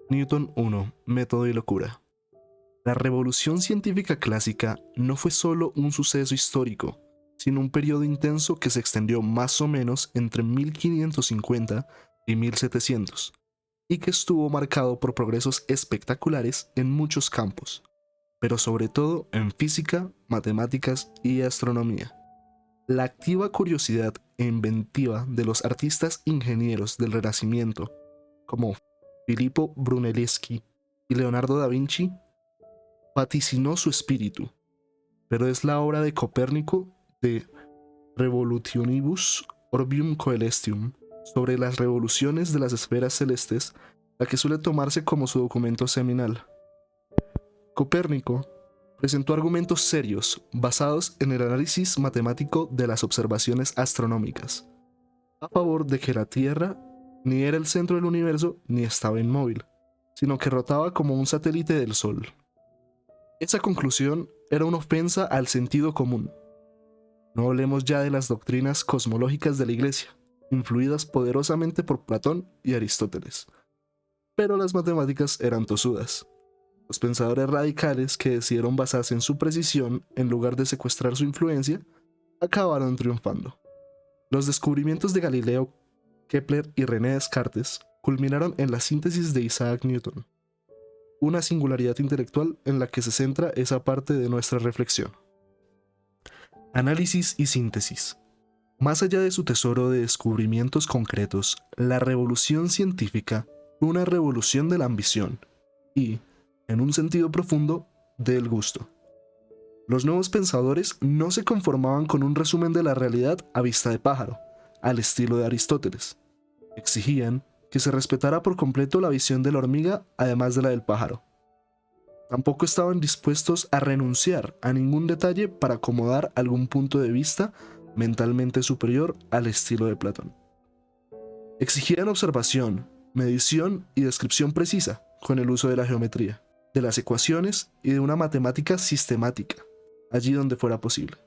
Newton 1. Método y locura. La revolución científica clásica no fue solo un suceso histórico, sino un periodo intenso que se extendió más o menos entre 1550 y 1700, y que estuvo marcado por progresos espectaculares en muchos campos, pero sobre todo en física, matemáticas y astronomía. La activa curiosidad e inventiva de los artistas ingenieros del Renacimiento, como Filippo Brunelleschi y Leonardo da Vinci, vaticinó su espíritu, pero es la obra de Copérnico de Revolutionibus Orbium Coelestium sobre las revoluciones de las esferas celestes la que suele tomarse como su documento seminal. Copérnico presentó argumentos serios basados en el análisis matemático de las observaciones astronómicas, a favor de que la Tierra ni era el centro del universo ni estaba inmóvil, sino que rotaba como un satélite del Sol. Esa conclusión era una ofensa al sentido común. No hablemos ya de las doctrinas cosmológicas de la Iglesia, influidas poderosamente por Platón y Aristóteles. Pero las matemáticas eran tosudas. Los pensadores radicales que decidieron basarse en su precisión en lugar de secuestrar su influencia, acabaron triunfando. Los descubrimientos de Galileo, Kepler y René Descartes culminaron en la síntesis de Isaac Newton, una singularidad intelectual en la que se centra esa parte de nuestra reflexión. Análisis y síntesis. Más allá de su tesoro de descubrimientos concretos, la revolución científica fue una revolución de la ambición y, en un sentido profundo, del gusto. Los nuevos pensadores no se conformaban con un resumen de la realidad a vista de pájaro, al estilo de Aristóteles. Exigían que se respetara por completo la visión de la hormiga además de la del pájaro. Tampoco estaban dispuestos a renunciar a ningún detalle para acomodar algún punto de vista mentalmente superior al estilo de Platón. Exigían observación, medición y descripción precisa con el uso de la geometría, de las ecuaciones y de una matemática sistemática, allí donde fuera posible.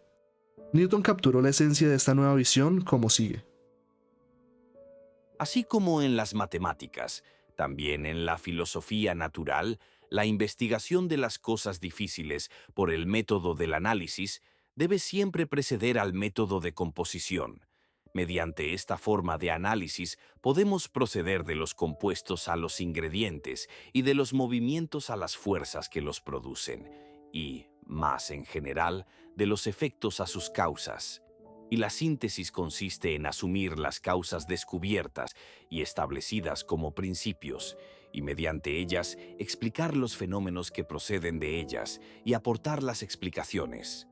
Newton capturó la esencia de esta nueva visión como sigue. Así como en las matemáticas, también en la filosofía natural, la investigación de las cosas difíciles por el método del análisis debe siempre preceder al método de composición. Mediante esta forma de análisis podemos proceder de los compuestos a los ingredientes y de los movimientos a las fuerzas que los producen, y, más en general, de los efectos a sus causas. Y la síntesis consiste en asumir las causas descubiertas y establecidas como principios, y mediante ellas explicar los fenómenos que proceden de ellas y aportar las explicaciones.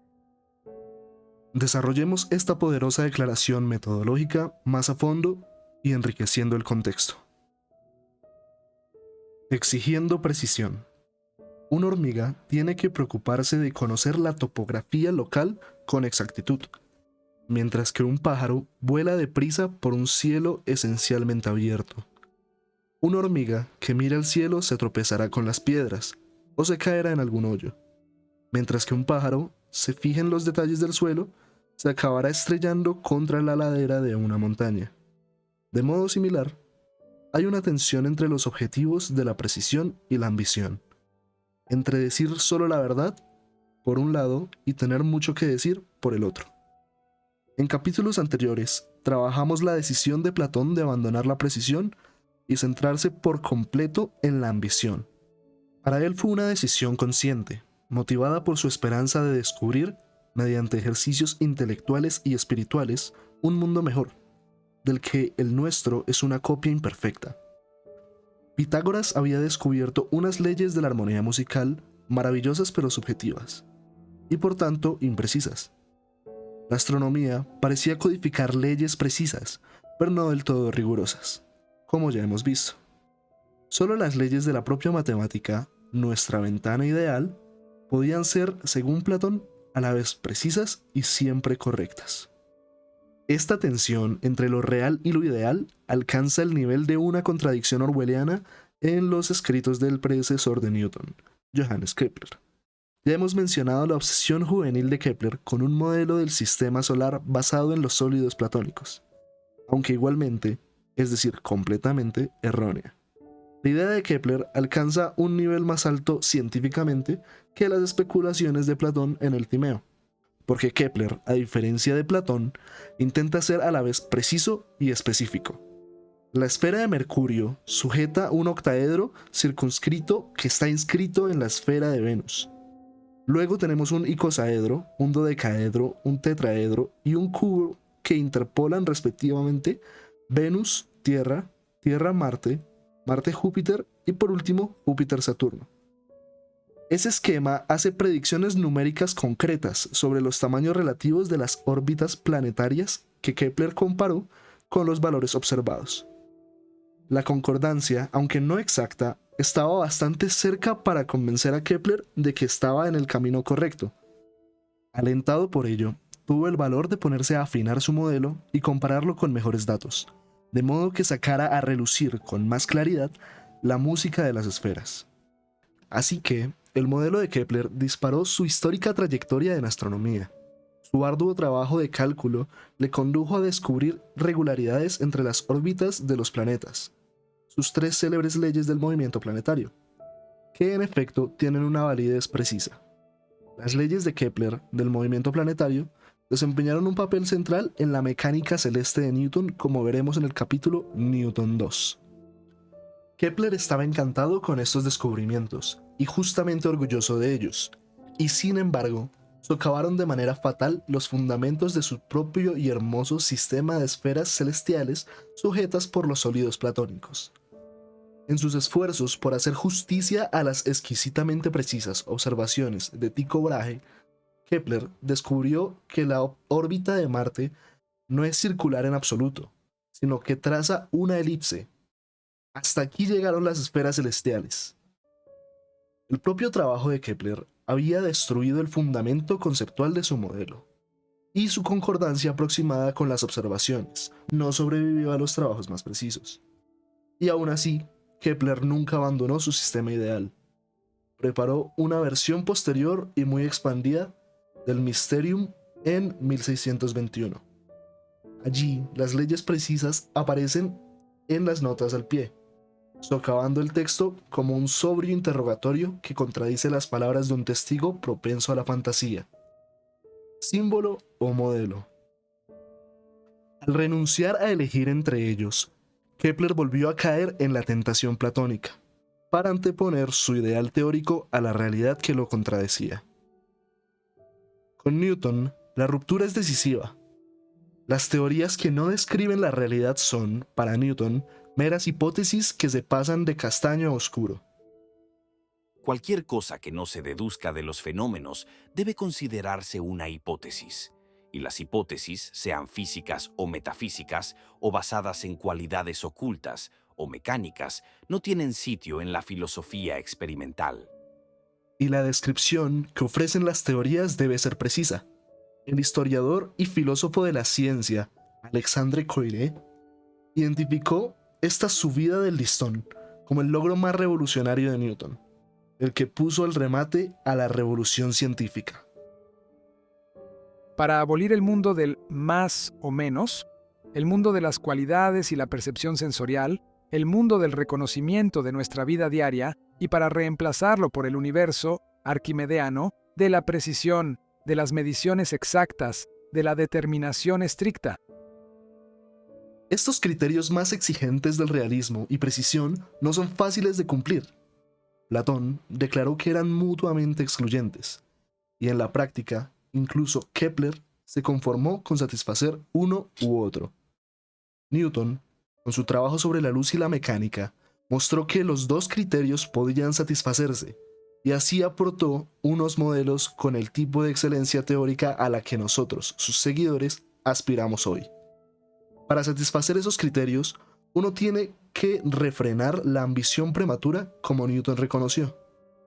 Desarrollemos esta poderosa declaración metodológica más a fondo y enriqueciendo el contexto. Exigiendo precisión. Una hormiga tiene que preocuparse de conocer la topografía local con exactitud, mientras que un pájaro vuela deprisa por un cielo esencialmente abierto. Una hormiga que mira al cielo se tropezará con las piedras o se caerá en algún hoyo, mientras que un pájaro se fija en los detalles del suelo, se acabará estrellando contra la ladera de una montaña. De modo similar, hay una tensión entre los objetivos de la precisión y la ambición, entre decir solo la verdad, por un lado, y tener mucho que decir, por el otro. En capítulos anteriores, trabajamos la decisión de Platón de abandonar la precisión y centrarse por completo en la ambición. Para él fue una decisión consciente, motivada por su esperanza de descubrir, mediante ejercicios intelectuales y espirituales, un mundo mejor, del que el nuestro es una copia imperfecta. Pitágoras había descubierto unas leyes de la armonía musical maravillosas pero subjetivas, y por tanto imprecisas. La astronomía parecía codificar leyes precisas, pero no del todo rigurosas, como ya hemos visto. Solo las leyes de la propia matemática, nuestra ventana ideal, podían ser, según Platón, a la vez precisas y siempre correctas. Esta tensión entre lo real y lo ideal alcanza el nivel de una contradicción orwelliana en los escritos del predecesor de Newton, Johannes Kepler. Ya hemos mencionado la obsesión juvenil de Kepler con un modelo del sistema solar basado en los sólidos platónicos, aunque igualmente, es decir, completamente errónea. La idea de Kepler alcanza un nivel más alto científicamente que las especulaciones de Platón en el Timeo, porque Kepler, a diferencia de Platón, intenta ser a la vez preciso y específico. La esfera de Mercurio sujeta un octaedro circunscrito que está inscrito en la esfera de Venus. Luego tenemos un icosaedro, un dodecaedro, un tetraedro y un cubo que interpolan respectivamente Venus, Tierra, Tierra-Marte, Marte-Júpiter y por último Júpiter-Saturno. Ese esquema hace predicciones numéricas concretas sobre los tamaños relativos de las órbitas planetarias que Kepler comparó con los valores observados. La concordancia, aunque no exacta, estaba bastante cerca para convencer a Kepler de que estaba en el camino correcto. Alentado por ello, tuvo el valor de ponerse a afinar su modelo y compararlo con mejores datos, de modo que sacara a relucir con más claridad la música de las esferas. Así que, el modelo de Kepler disparó su histórica trayectoria en astronomía. Su arduo trabajo de cálculo le condujo a descubrir regularidades entre las órbitas de los planetas, sus tres célebres leyes del movimiento planetario, que en efecto tienen una validez precisa. Las leyes de Kepler del movimiento planetario desempeñaron un papel central en la mecánica celeste de Newton, como veremos en el capítulo Newton 2. Kepler estaba encantado con estos descubrimientos y justamente orgulloso de ellos, y sin embargo, socavaron de manera fatal los fundamentos de su propio y hermoso sistema de esferas celestiales sujetas por los sólidos platónicos. En sus esfuerzos por hacer justicia a las exquisitamente precisas observaciones de Tycho Brahe, Kepler descubrió que la órbita de Marte no es circular en absoluto, sino que traza una elipse. Hasta aquí llegaron las esferas celestiales. El propio trabajo de Kepler había destruido el fundamento conceptual de su modelo, y su concordancia aproximada con las observaciones no sobrevivió a los trabajos más precisos. Y aún así, Kepler nunca abandonó su sistema ideal. Preparó una versión posterior y muy expandida del Mysterium en 1621. Allí, las leyes precisas aparecen en las notas al pie, socavando el texto como un sobrio interrogatorio que contradice las palabras de un testigo propenso a la fantasía. Símbolo o modelo. Al renunciar a elegir entre ellos, Kepler volvió a caer en la tentación platónica, para anteponer su ideal teórico a la realidad que lo contradecía. Con Newton, la ruptura es decisiva. Las teorías que no describen la realidad son, para Newton, meras hipótesis que se pasan de castaño a oscuro. Cualquier cosa que no se deduzca de los fenómenos debe considerarse una hipótesis, y las hipótesis, sean físicas o metafísicas, o basadas en cualidades ocultas o mecánicas, no tienen sitio en la filosofía experimental. Y la descripción que ofrecen las teorías debe ser precisa. El historiador y filósofo de la ciencia, Alexandre Koyré, identificó esta subida del listón como el logro más revolucionario de Newton, el que puso el remate a la revolución científica. Para abolir el mundo del más o menos, el mundo de las cualidades y la percepción sensorial, el mundo del reconocimiento de nuestra vida diaria, y para reemplazarlo por el universo arquimedeano de la precisión, de las mediciones exactas, de la determinación estricta. Estos criterios más exigentes del realismo y precisión no son fáciles de cumplir. Platón declaró que eran mutuamente excluyentes, y en la práctica, incluso Kepler se conformó con satisfacer uno u otro. Newton, con su trabajo sobre la luz y la mecánica, mostró que los dos criterios podían satisfacerse, y así aportó unos modelos con el tipo de excelencia teórica a la que nosotros, sus seguidores, aspiramos hoy. Para satisfacer esos criterios, uno tiene que refrenar la ambición prematura, como Newton reconoció.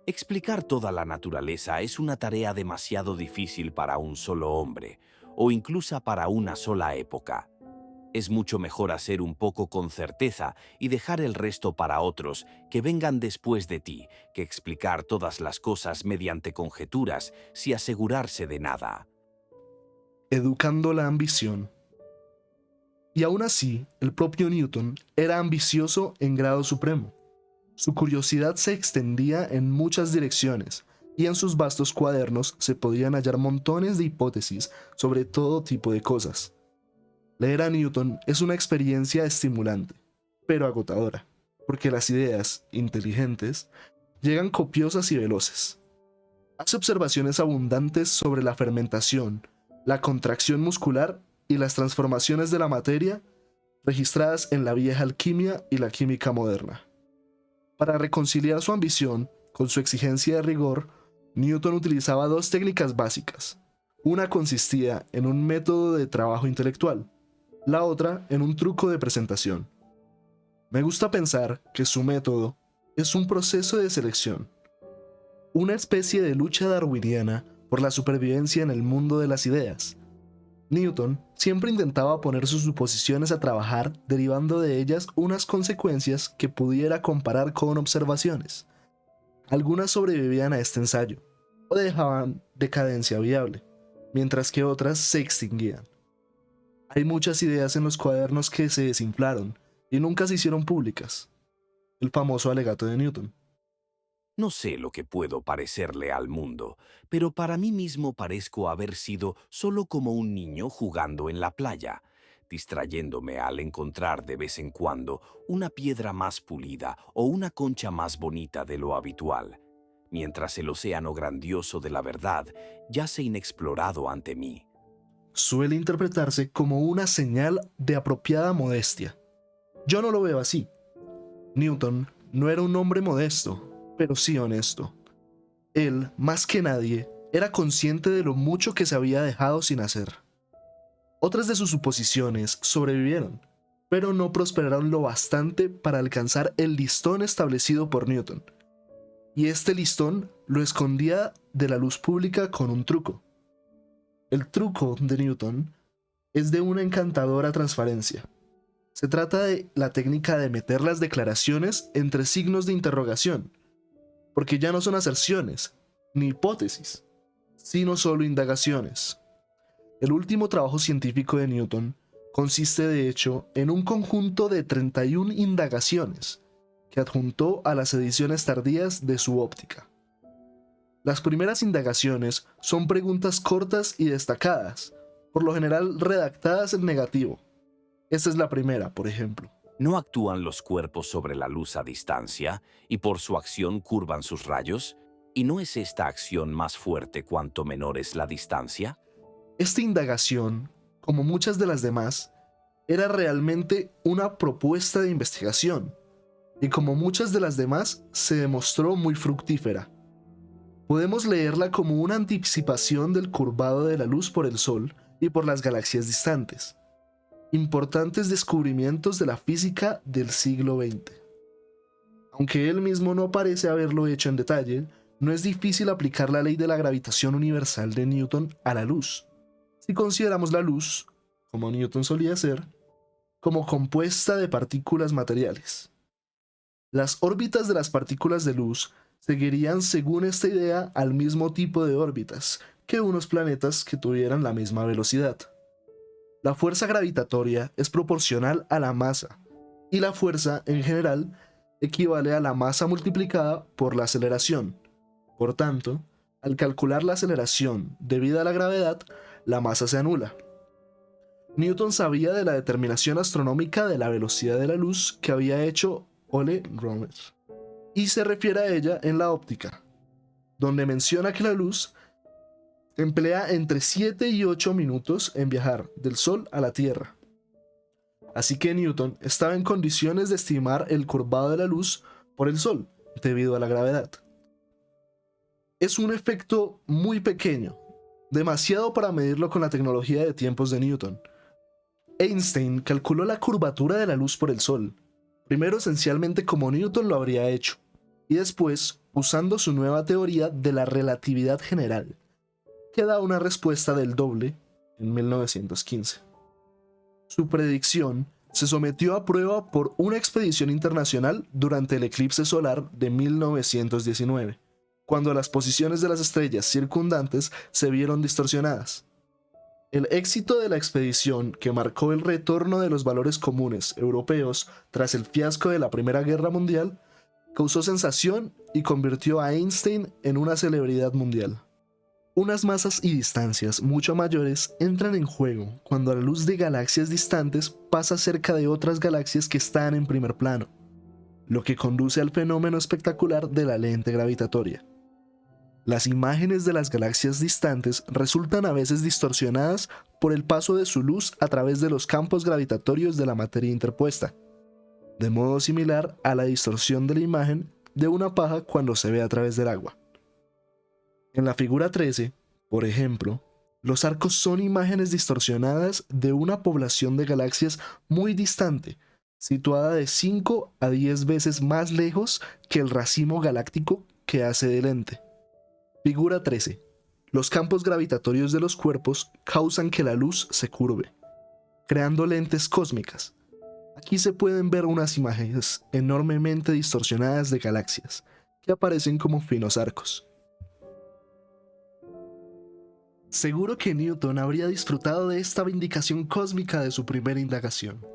Explicar toda la naturaleza es una tarea demasiado difícil para un solo hombre, o incluso para una sola época. Es mucho mejor hacer un poco con certeza y dejar el resto para otros que vengan después de ti, que explicar todas las cosas mediante conjeturas sin asegurarse de nada. Educando la ambición. Y aún así, el propio Newton era ambicioso en grado supremo. Su curiosidad se extendía en muchas direcciones, y en sus vastos cuadernos se podían hallar montones de hipótesis sobre todo tipo de cosas. Leer a Newton es una experiencia estimulante, pero agotadora, porque las ideas, inteligentes, llegan copiosas y veloces. Hace observaciones abundantes sobre la fermentación, la contracción muscular y las transformaciones de la materia registradas en la vieja alquimia y la química moderna. Para reconciliar su ambición con su exigencia de rigor, Newton utilizaba dos técnicas básicas. Una consistía en un método de trabajo intelectual, la otra en un truco de presentación. Me gusta pensar que su método es un proceso de selección, una especie de lucha darwiniana por la supervivencia en el mundo de las ideas. Newton siempre intentaba poner sus suposiciones a trabajar, derivando de ellas unas consecuencias que pudiera comparar con observaciones. Algunas sobrevivían a este ensayo, o dejaban decadencia viable, mientras que otras se extinguían. Hay muchas ideas en los cuadernos que se desinflaron y nunca se hicieron públicas. El famoso alegato de Newton. No sé lo que puedo parecerle al mundo, pero para mí mismo parezco haber sido solo como un niño jugando en la playa, distrayéndome al encontrar de vez en cuando una piedra más pulida o una concha más bonita de lo habitual, mientras el océano grandioso de la verdad yace inexplorado ante mí. Suele interpretarse como una señal de apropiada modestia. Yo no lo veo así. Newton no era un hombre modesto, pero sí honesto. Él, más que nadie, era consciente de lo mucho que se había dejado sin hacer. Otras de sus suposiciones sobrevivieron, pero no prosperaron lo bastante para alcanzar el listón establecido por Newton. Y este listón lo escondía de la luz pública con un truco. El truco de Newton es de una encantadora transparencia. Se trata de la técnica de meter las declaraciones entre signos de interrogación, porque ya no son aserciones, ni hipótesis, sino solo indagaciones. El último trabajo científico de Newton consiste de hecho en un conjunto de 31 indagaciones que adjuntó a las ediciones tardías de su Óptica. Las primeras indagaciones son preguntas cortas y destacadas, por lo general redactadas en negativo. Esta es la primera, por ejemplo. ¿No actúan los cuerpos sobre la luz a distancia y por su acción curvan sus rayos? ¿Y no es esta acción más fuerte cuanto menor es la distancia? Esta indagación, como muchas de las demás, era realmente una propuesta de investigación, y como muchas de las demás, se demostró muy fructífera. Podemos leerla como una anticipación del curvado de la luz por el Sol y por las galaxias distantes. Importantes descubrimientos de la física del siglo XX. Aunque él mismo no parece haberlo hecho en detalle, no es difícil aplicar la ley de la gravitación universal de Newton a la luz. Si consideramos la luz, como Newton solía hacer, como compuesta de partículas materiales. Las órbitas de las partículas de luz seguirían, según esta idea, al mismo tipo de órbitas que unos planetas que tuvieran la misma velocidad. La fuerza gravitatoria es proporcional a la masa, y la fuerza, en general, equivale a la masa multiplicada por la aceleración. Por tanto, al calcular la aceleración debida a la gravedad, la masa se anula. Newton sabía de la determinación astronómica de la velocidad de la luz que había hecho Ole Rømer, y se refiere a ella en la óptica, donde menciona que la luz emplea entre 7 y 8 minutos en viajar del Sol a la Tierra. Así que Newton estaba en condiciones de estimar el curvado de la luz por el Sol, debido a la gravedad. Es un efecto muy pequeño, demasiado para medirlo con la tecnología de tiempos de Newton. Einstein calculó la curvatura de la luz por el Sol, primero esencialmente como Newton lo habría hecho, y después usando su nueva teoría de la relatividad general, que da una respuesta del doble en 1915. Su predicción se sometió a prueba por una expedición internacional durante el eclipse solar de 1919, cuando las posiciones de las estrellas circundantes se vieron distorsionadas. El éxito de la expedición, que marcó el retorno de los valores comunes europeos tras el fiasco de la Primera Guerra Mundial, causó sensación y convirtió a Einstein en una celebridad mundial. Unas masas y distancias mucho mayores entran en juego cuando la luz de galaxias distantes pasa cerca de otras galaxias que están en primer plano, lo que conduce al fenómeno espectacular de la lente gravitatoria. Las imágenes de las galaxias distantes resultan a veces distorsionadas por el paso de su luz a través de los campos gravitatorios de la materia interpuesta, de modo similar a la distorsión de la imagen de una paja cuando se ve a través del agua. En la figura 13, por ejemplo, los arcos son imágenes distorsionadas de una población de galaxias muy distante, situada de 5 a 10 veces más lejos que el racimo galáctico que hace de lente. Figura 13. Los campos gravitatorios de los cuerpos causan que la luz se curve, creando lentes cósmicas. Aquí se pueden ver unas imágenes enormemente distorsionadas de galaxias, que aparecen como finos arcos. Seguro que Newton habría disfrutado de esta vindicación cósmica de su primera indagación.